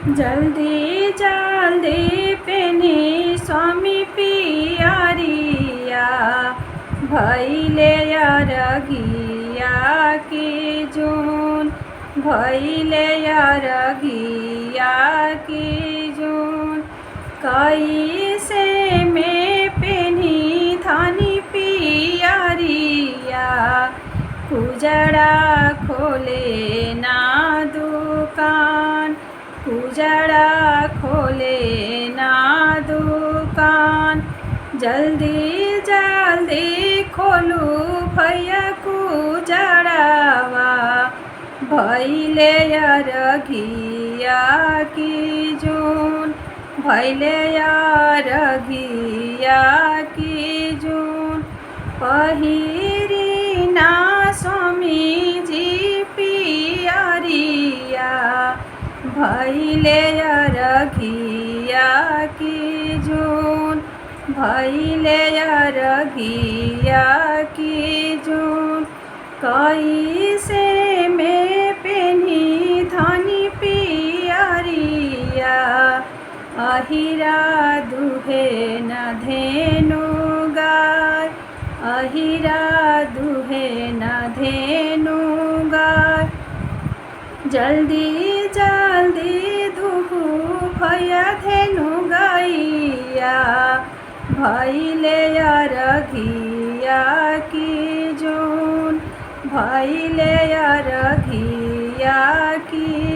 जल्दी जल्दी पेनी स्वामी पियरिया भैले अरघिया के जोन भैले अरघिया के जोन कैसे में पेनी थानी पियरिया उजड़ा खोले ना दुकान उजड़ा खोले ना दुकान जल्दी जल्दी खोलू भैया कुजड़ावा भैले अरघिया की जोन भैले अरघिया की जोन पहिरी ना स्वामी जी पियरिया भैले अरघिया की जोन भैले अरघिया की जोन कैसे में पेनी धानी पियरिया अहिरा दुहे न धेनु गाय अहिरा दुहे न धेनु गाय जल्दी जल्दी दुहु भैया धेनु गैया भैले अरघिया की जोन भैले अरघिया की